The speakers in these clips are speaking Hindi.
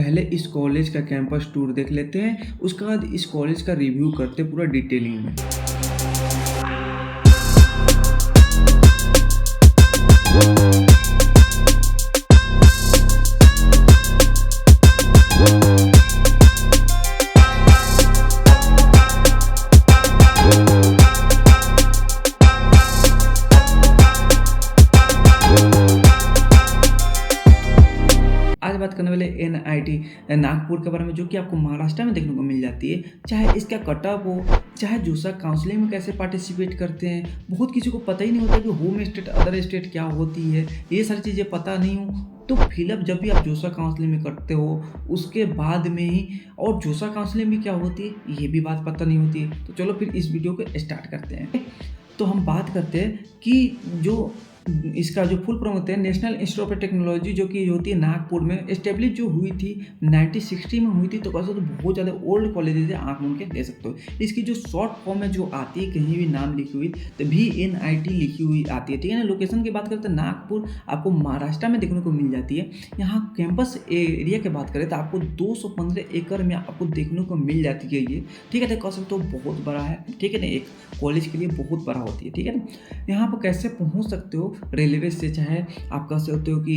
पहले इस कॉलेज का कैंपस टूर देख लेते हैं, उसके बाद इस कॉलेज का रिव्यू करते हैं पूरा डिटेलिंग में। आज बात करने वाले एनआईटी नागपुर के बारे में, जो कि आपको महाराष्ट्र में देखने को मिल जाती है। चाहे इसका कट ऑफ हो, चाहे जोसा काउंसलिंग में कैसे पार्टिसिपेट करते हैं, बहुत किसी को पता ही नहीं होता कि होम स्टेट अदर स्टेट क्या होती है, ये सारी चीज़ें पता नहीं हो तो फिलअप जब भी आप जोसा काउंसलिंग में करते हो उसके बाद में ही, और जोसा काउंसलिंग भी क्या होती है ये भी बात पता नहीं होती है। तो चलो फिर इस वीडियो को स्टार्ट करते हैं। तो हम बात करते हैं कि जो इसका जो फुल फॉर्म होता है नेशनल इंस्टीट्यूट ऑफ टेक्नोलॉजी, जो कि होती है नागपुर में, एस्टेब्लिश जो हुई थी 1960 में हुई थी। तो कैसे तो बहुत ज़्यादा ओल्ड कॉलेजेस है, आप उनके दे सकते हो। इसकी जो शॉर्ट फॉर्म में जो आती है, कहीं भी नाम लिखी हुई तो VNIT लिखी हुई आती है, ठीक है ना। लोकेशन की बात करते हैं नागपुर आपको महाराष्ट्र में देखने को मिल जाती है। यहाँ कैंपस एरिया की बात करें तो आपको 215 एकड़ में आपको देखने को मिल जाती है ये, ठीक है। तो कह सकते हो बहुत बड़ा है, ठीक है ना, एक कॉलेज के लिए बहुत बड़ा होती है, ठीक है ना। यहाँ पर कैसे पहुँच सकते हो, रेलवे से, चाहे आप कह सकते हो कि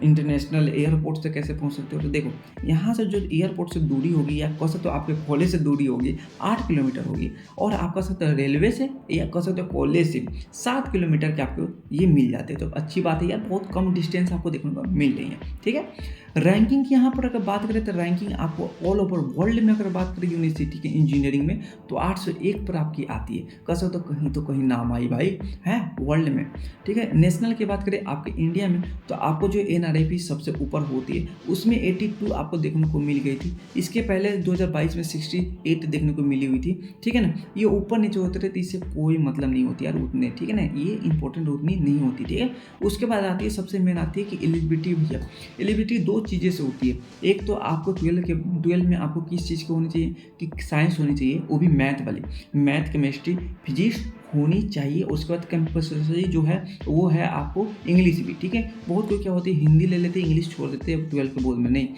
इंटरनेशनल एयरपोर्ट से कैसे पहुंच सकते हो। तो देखो यहाँ से जो एयरपोर्ट से दूरी होगी, या कह सकते हो आपके कॉलेज से दूरी होगी 8 किलोमीटर होगी, और आप कह सकते हो रेलवे से या कह सकते हो कॉलेज से 7 किलोमीटर के आपको ये मिल जाते हैं। तो अच्छी बात है यार, बहुत कम डिस्टेंस आपको देखने को मिल रही है, ठीक है। रैंकिंग की यहाँ पर अगर बात करें तो रैंकिंग आपको ऑल ओवर वर्ल्ड में अगर बात करें यूनिवर्सिटी के इंजीनियरिंग में तो 801 पर आपकी आती है। कैसे तो कहीं नाम आई भाई है वर्ल्ड में, ठीक है। नेशनल की बात करें आपके इंडिया में तो आपको जो NRIP सबसे ऊपर होती है उसमें 82 आपको देखने को मिल गई थी। इसके पहले 2022 में 68 देखने को मिली हुई थी, ठीक है ना। ये ऊपर नीचे होते रहते, इससे कोई मतलब नहीं होती यार उतने, ठीक है ना, ये इंपॉर्टेंट उतनी नहीं होती, ठीक है। उसके बाद आती है सबसे मेन आती है कि एलिजिबिलिटी भैया। एलिजिबिलिटी दो चीज़ें से होती है। एक तो आपको 12 में आपको किस चीज़ की होनी चाहिए कि साइंस होनी चाहिए, वो भी मैथ वाली, मैथ केमिस्ट्री फिजिक्स होनी चाहिए। उसके बाद कंपल्सरी जो है वो है आपको इंग्लिश भी, ठीक है। बहुत कोई क्या होती है हिंदी ले लेते हैं, इंग्लिश छोड़ देते हैं 12 के बोर्ड में। नहीं,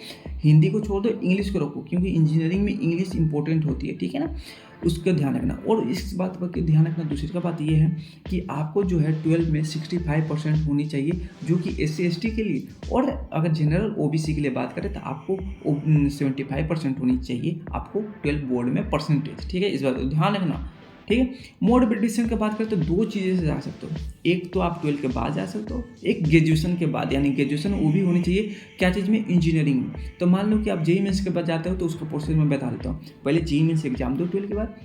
हिंदी को छोड़ दो, इंग्लिश को रखो, क्योंकि इंजीनियरिंग में इंग्लिश इंपॉर्टेंट होती है, ठीक है ना। उसका ध्यान रखना। और इस बात पर ध्यान रखना, दूसरी का बात ये है कि आपको जो है 12 में 65% होनी चाहिए, जो कि SC ST के लिए, और अगर जनरल OBC के लिए बात करें तो आपको 75% होनी चाहिए आपको 12 बोर्ड में परसेंटेज, ठीक है। इस बात को ध्यान रखना, ठीक है। मोड ऑफ एडमिशन की बात करें तो दो चीज़ें से जा सकते हो। एक तो आप 12 के बाद जा सकते हो, एक ग्रेजुएशन के बाद, यानी ग्रेजुएशन वो भी होनी चाहिए क्या चीज़ में, इंजीनियरिंग में। तो मान लो कि आप JEE मेंस के बाद जाते हो तो उसका प्रोसेस मैं बता देता हूँ। पहले JEE मेंस एग्जाम दो 12 के बाद,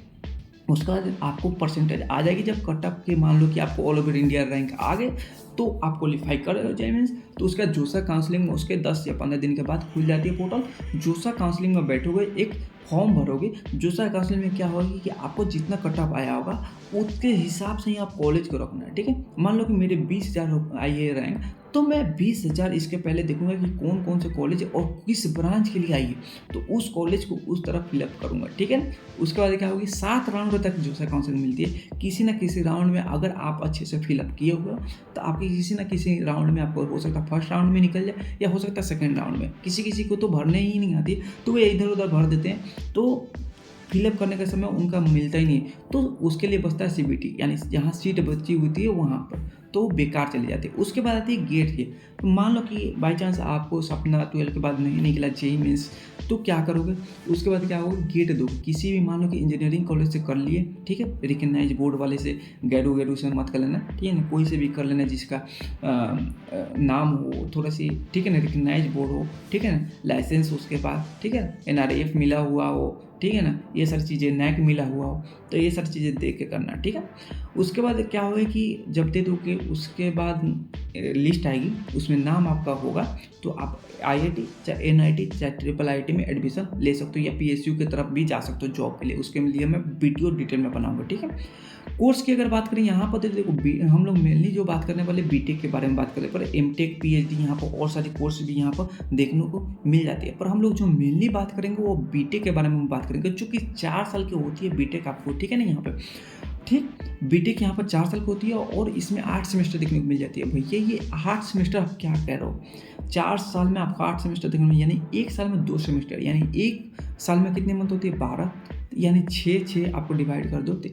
उसका बाद आपको परसेंटेज आ जाएगी। जब कट ऑफ के मान लो कि आपको ऑल ओवर इंडिया रैंक आ गए तो आप क्वालिफाई कर रहे हो JEE मेंस, तो उसका जोसा काउंसलिंग में उसके 10 या 15 दिन के बाद खुल जाती है पोर्टल। जोसा काउंसलिंग में बैठोगे, एक फॉर्म भरोगे। जोसा काउंसलिंग में क्या होगी कि आपको जितना कट ऑफ आया होगा उसके हिसाब से ही आप कॉलेज को रखना है, ठीक है। मान लो कि मेरे 20,000 आई है रैंक, तो मैं 20,000 इसके पहले देखूंगा कि कौन कौन से कॉलेज और किस ब्रांच के लिए आई है, तो उस कॉलेज को उस तरह फिलअप करूंगा, ठीक है। उसके बाद क्या होगी, 7 राउंड तक जोसा काउंसलिंग मिलती है। किसी ना किसी राउंड में अगर आप अच्छे से फिलअप किए हुए तो आपकी किसी ना किसी राउंड में आपको हो सकता है फर्स्ट राउंड में निकल जाए, या हो सकता है सेकेंड राउंड में। किसी को तो भरने ही नहीं आती, तो वे इधर उधर भर देते हैं, तो फिलअप करने का समय उनका मिलता ही नहीं। तो उसके लिए बचता है CBT, यानी जहाँ सीट बची होती है वहाँ पर, तो बेकार चली जाती है। उसके बाद आती है गेट की। तो मान लो कि बाई चांस आपको सपना 12 के बाद नहीं निकला JEE मेंस, तो क्या करोगे, उसके बाद क्या होगा, गेट दो। किसी भी मान लो कि इंजीनियरिंग कॉलेज से कर लिए, ठीक है, रिकग्नाइज बोर्ड वाले से, गैरू से मत कर लेना, ठीक है ना, कोई से भी कर लेना जिसका नाम हो थोड़ा सी, ठीक है ना, रिकग्नाइज बोर्ड हो, ठीक है ना, लाइसेंस उसके पास, ठीक है, NRF मिला हुआ हो, ठीक है ना, ये सारी चीज़ें NAC मिला हुआ हो, तो ये सारी चीज़ें देख के करना, ठीक है। उसके बाद क्या होगा कि जब दे दोगे उसके बाद लिस्ट आएगी, उसमें नाम आपका होगा, तो आप IIT चाहे NIT चाहे IIIT में एडमिशन ले सकते हो, या PSU की तरफ भी जा सकते हो जॉब के लिए। उसके लिए मैं वीडियो डिटेल में बनाऊंगा, ठीक है। कोर्स की अगर बात करें यहाँ पर तो देखो हम लोग मेनली जो बात करने वाले BTech के बारे में बात करें, पर MTech PhD यहाँ पर और सारी कोर्स भी यहाँ पर देखने को मिल जाती है। पर हम लोग जो मेनली बात करेंगे वो BTech के बारे में बात करेंगे, चूँकि 4 साल की होती है BTech आपको, ठीक है ना, यहाँ पर, ठीक। बीटेक यहाँ पर 4 साल की होती है और इसमें 8 सेमेस्टर देखने को मिल जाती है। भैया ये 8 सेमेस्टर आप क्या कह रहे हो? 4 साल में आपको 8 सेमेस्टर देखने को यानी 1 साल में 2 सेमेस्टर, यानी 1 साल में कितने मंथ होती है? 12, यानी 6 आपको डिवाइड कर दो तो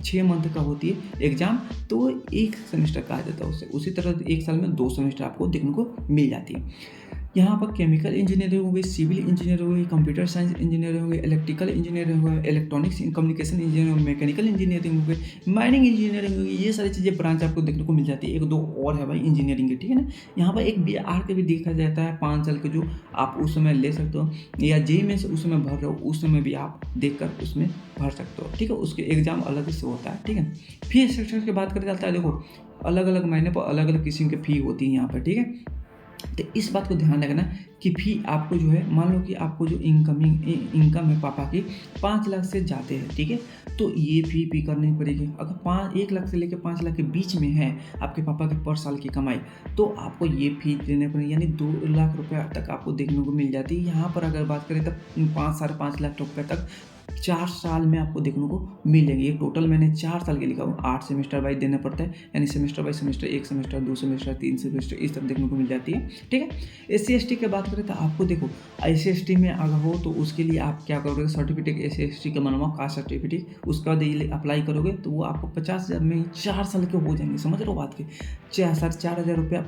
6 मंथ का होती है एग्ज़ाम, तो 1 सेमेस्टर कहा जाता है उससे। उसी तरह 1 साल में 2 सेमेस्टर आपको देखने को मिल जाती है। यहाँ पर केमिकल इंजीनियरिंग हो गई, सिविल इंजीनियरिंग हो गई, कंप्यूटर साइंस इंजीनियरिंग हो गई, इलेक्ट्रिकल इंजीनियरिंग हो गई, electronics communication engineering, mechanical engineering हो गई, माइनिंग इंजीनियरिंग हो गई। ये सारी चीज़ें ब्रांच आपको देखने को मिल जाती है। 1-2 और है भाई इंजीनियरिंग की, ठीक है ना। यहाँ पर एक BR के भी देखा जाता है 5 साल के, जो आप उस समय ले सकते हो, या JEE में से उस समय भर रहे हो उस समय भी आप देख कर उसमें भर सकते हो, ठीक है। उसके एग्ज़ाम अलग से होता है, ठीक है। फी स्ट्रक्चर की बात करें जाता है, देखो अलग अलग महीने पर अलग अलग किस्म की फ़ी होती है यहाँ पर, ठीक है। तो इस बात को ध्यान रखना कि फ़ी आपको जो है, मान लो कि आपको जो इनकम है पापा की 5 लाख से ज़्यादा है, ठीक है, तो ये फ़ी भी करनी पड़ेगी। अगर 1 लाख से लेकर 5 लाख के बीच में है आपके पापा की पर साल की कमाई, तो आपको ये फ़ी देनी पड़ेगी, यानी 2 लाख रुपये तक आपको देखने को मिल जाती है। यहाँ पर अगर बात करें तो 5-5.5 लाख रुपये तक 4 साल में आपको देखने को मिलेंगे। ये टोटल मैंने 4 साल के लिखा हुआ, 8 सेमेस्टर वाइज देना पड़ता है, यानी semester by semester, 1 semester, 2 semester, 3 semester, इस तरह देखने को मिल जाती है, ठीक है। SC/ST की बात करें तो आपको देखो SC/ST में अगर हो तो उसके लिए आप क्या करोगे, सर्टिफिकेट SC/ST का बनवा, कास्ट सर्टिफिकेट, उसका बाद ये अप्लाई करोगे तो वो आपको 50,000 में ही 4 साल के हो जाएंगे। समझ रहे हो बात की? 4,500 रुपया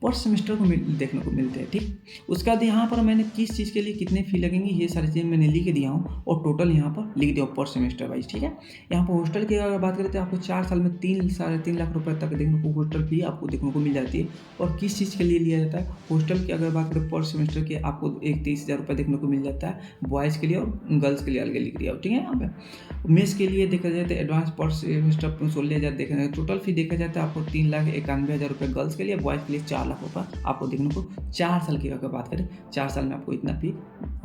पर सेमेस्टर को देखने को मिलते हैं, ठीक। उसके बाद यहाँ पर मैंने किस चीज़ के लिए कितने फ़ी लगेंगी ये सारी चीज़ें मैंने लिख दिया हूँ, और टोटल यहाँ पर लिख दिया पर सेमेस्टर वाइज, ठीक है। यहाँ पर हॉस्टल की अगर बात करें तो आपको 4 साल में 3-3.5 लाख रुपए तक देखने को हॉस्टल फी आपको देखने को मिल जाती है। और किस चीज़ के लिए लिया जाता है हॉस्टल की अगर बात करें पर सेमेस्टर के, आपको 23,000 रुपये देखने को मिल जाता है, बॉयज़ के लिए और गर्ल्स के लिए अलग लिख दिया, ठीक है। यहाँ पर मेस के लिए देखा जाए तो एडवांस पर सेमेस्टर 16,000 देखा जाए, टोटल फी देखा जाता है आपको 3,91,000 रुपये गर्ल्स के लिए, बॉयज़ के लिए 4 लाख रुपये आपको देखने को 4 साल की अगर बात करें, 4 साल में आपको इतना फी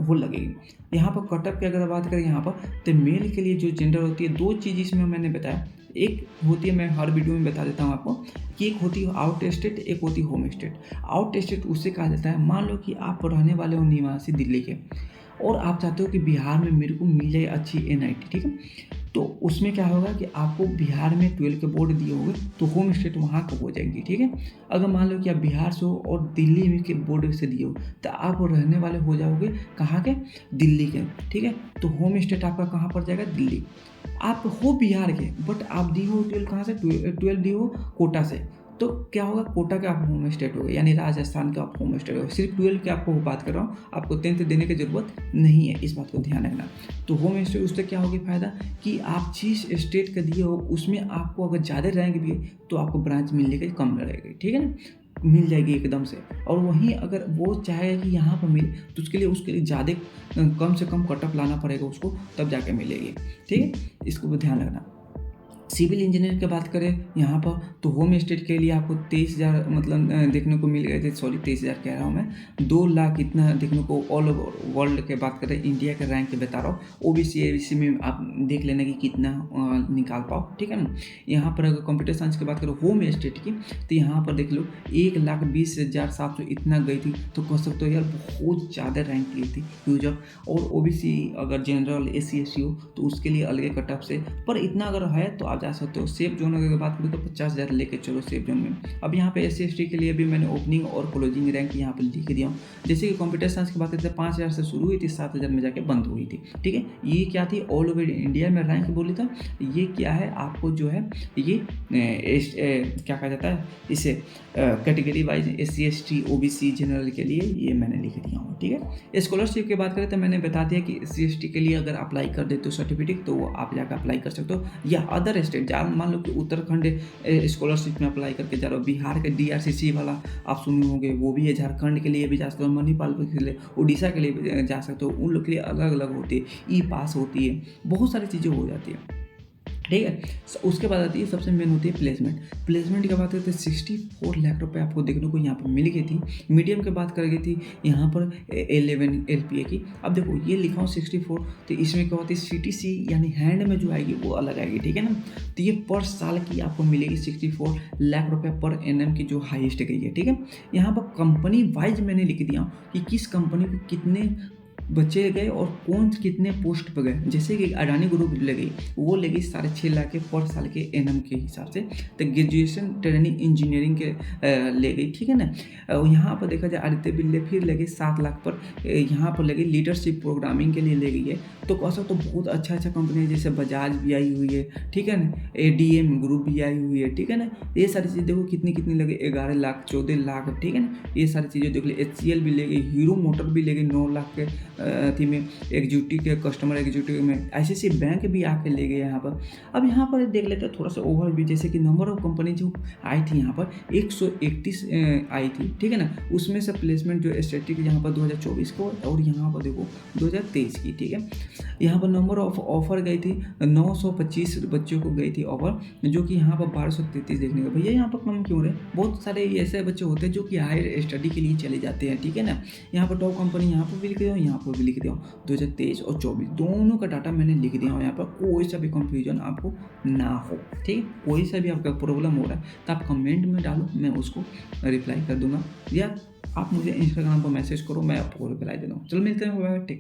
हो लगेगी। यहाँ पर कटअप की अगर बात करें यहाँ पर, तो मेल के लिए जो जेंडर होती है, 2 चीज़ इसमें मैंने बताया। एक होती है, मैं हर वीडियो में बता देता हूँ आपको, कि एक होती है आउट स्टेट, एक होती है होम स्टेट। आउट स्टेट उससे कहा जाता है, मान लो कि आप रहने वाले हो निवासी दिल्ली के, और आप चाहते हो कि बिहार में मेरे को मिल जाए अच्छी NIT, ठीक है। तो उसमें क्या होगा कि आपको बिहार में 12 के बोर्ड दिए होंगे, तो होम स्टेट वहाँ को हो जाएगी, ठीक है। अगर मान लो कि आप बिहार से हो और दिल्ली में के बोर्ड से दिए हो, तो आप रहने वाले हो जाओगे कहाँ के? दिल्ली के, ठीक है। तो होम स्टेट आपका कहाँ पर जाएगा? दिल्ली। आप हो बिहार के, बट आप दी हो 12 कहाँ से? 12 दी हो कोटा से, तो क्या होगा? कोटा का आप होम स्टेट हो गए, यानी राजस्थान का आप होम स्टेट हो गए। सिर्फ 12 की आपको बात कर रहा हूँ, आपको 10th देने की ज़रूरत नहीं है, इस बात को ध्यान रखना। तो होम स्टेट उससे क्या होगी फ़ायदा, कि आप जिस स्टेट का दिए हो उसमें आपको अगर ज़्यादा रैंक भी है तो आपको ब्रांच मिलने की कम रहेगी, ठीक है ना, मिल जाएगी एकदम से। और वहीं अगर वो चाहेगा कि यहाँ पर मिले, तो उसके लिए ज़्यादा कम से कम कटअप लाना पड़ेगा उसको, तब जाके मिलेगी, ठीक है। इसको भी ध्यान रखना। सिविल इंजीनियर की बात करें यहाँ पर, तो होम स्टेट के लिए आपको 23,000 मतलब देखने को मिल गए थे, सॉरी 23,000 कह रहा हूँ मैं, 2 लाख इतना देखने को ऑल ओवर वर्ल्ड के बात करें, इंडिया के रैंक बता रहा हूँ। OBC ABC में आप देख लेना कि कितना निकाल पाओ, ठीक है ना। यहाँ पर अगर कंप्यूटर साइंस की बात करो होम स्टेट की, तो यहाँ पर देख लो 1,20,700 इतना गई थी, तो कह सकते हो यार बहुत ज़्यादा रैंक ली थी ह्यूज ऑफ। और OBC अगर जनरल SC ST हो तो उसके लिए अलग कट ऑफ से, पर इतना अगर है तो आप जा सकते हो। सेफ जोन अगर बात करें तो 50,000 लेके चलो सेफ जोन में। अब यहाँ पे SC ST के लिए भी मैंने ओपनिंग और क्लोजिंग रैंक यहाँ पे लिख दिया हूँ। जैसे कि कंप्यूटर साइंस की बात करते हैं 5,000 से शुरू हुई थी, 7,000 में जाके बंद हुई थी, ठीक है। ये क्या थी? ऑल ओवर इंडिया में रैंक बोली था। ये क्या है आपको जो है ये क्या कहा जाता है इसे, category wise SC ST OBC general के लिए ये मैंने लिख दिया हूँ, ठीक है। स्कॉलरशिप की बात करें तो मैंने बता दिया कि SC ST के लिए अगर अप्लाई कर देते हो सर्टिफिकेट, तो वो आप जाकर अप्लाई कर सकते हो, या अदर स्टेट मान लो कि उत्तराखंड स्कॉलरशिप में अप्लाई करके जा रहे हो, बिहार के DRCC वाला आप सुने होंगे वो भी है, झारखंड के लिए भी जा सकते हो, मणिपाल के लिए, उड़ीसा के लिए भी जा सकते हो। उन लोग के लिए अलग अलग होती है, E-पास होती है, बहुत सारी चीज़ें हो जाती है, ठीक है। उसके बाद आती है सबसे मेन होती है प्लेसमेंट। प्लेसमेंट की बात करते हैं 64 लाख रुपए आपको देखने को यहाँ पर मिल गई थी। मीडियम की बात कर गई थी यहाँ पर 11 LPA की। अब देखो ये लिखा हूँ 64, तो इसमें क्या होती है CTC यानी हैंड में जो आएगी वो अलग आएगी, ठीक है ना। तो ये पर साल की आपको मिलेगी 64 लाख रुपये पर NM की जो हाईएस्ट गई है, ठीक है। यहाँ पर कंपनी वाइज मैंने लिख दिया कि किस कंपनी को कितने बच्चे गए और कौन कितने पोस्ट पर गए। जैसे कि अडानी ग्रुप ले गई, वो ले गई 6.5 लाख के पर साल के एनएम के हिसाब से, तो ग्रेजुएशन ट्रेनिंग इंजीनियरिंग के ले गई, ठीक है ना। यहाँ पर देखा जाए आदित्य बिरला फिर ले गई 7 लाख पर, यहाँ पर ले गई लीडरशिप प्रोग्रामिंग के लिए ले गई है। तो कह सकते तो बहुत अच्छा कंपनी है, जैसे बजाज भी आई हुई है, ठीक है ना, एडीएम ग्रुप भी आई हुई है, ठीक है ना। ये सारी चीज़ देखो कितनी लगे, 11 लाख 14 लाख, ठीक है ना। ये सारी चीज़ें देख ली। HCL भी ले गई, हीरो मोटर भी ले गई 9 लाख के थी में एग्जीक्यूटिव के, कस्टमर एग्जीक्यूटिव में। ICICI बैंक भी आके ले गए यहाँ पर। अब यहाँ पर देख लेते हैं थोड़ा सा ओवरव्यू, जैसे कि नंबर ऑफ कंपनी जो आई थी यहाँ पर 131 आई थी, ठीक है ना। उसमें से प्लेसमेंट जो स्टैटिक यहाँ पर 2024 को, और यहाँ पर देखो 2023 की, ठीक है। यहाँ पर नंबर ऑफ ऑफर गई थी 925 बच्चों को गई थी ऑफर, जो कि यहाँ पर 1233 देखने का। भैया यहाँ पर कम क्यों रहे? बहुत सारे ऐसे बच्चे होते हैं जो कि हायर स्टडी के लिए चले जाते हैं, ठीक है ना। यहाँ पर टॉप कंपनी यहाँ पर भी लिख दिया हूँ, यहाँ पर भी लिख दिया हूँ। 2023 और 24 दोनों का डाटा मैंने लिख दिया हूँ यहाँ पर, कोई सा भी कंफ्यूजन आपको ना हो, ठीक है। कोई सा भी आपका प्रॉब्लम हो रहा है तो आप कमेंट में डालो, मैं उसको रिप्लाई कर दूंगा, या आप मुझे इंस्टाग्राम पर मैसेज करो, मैं आपको रिप्लाई दे दूँगा। चलो मिलते हैं, बाय बाय, टेक।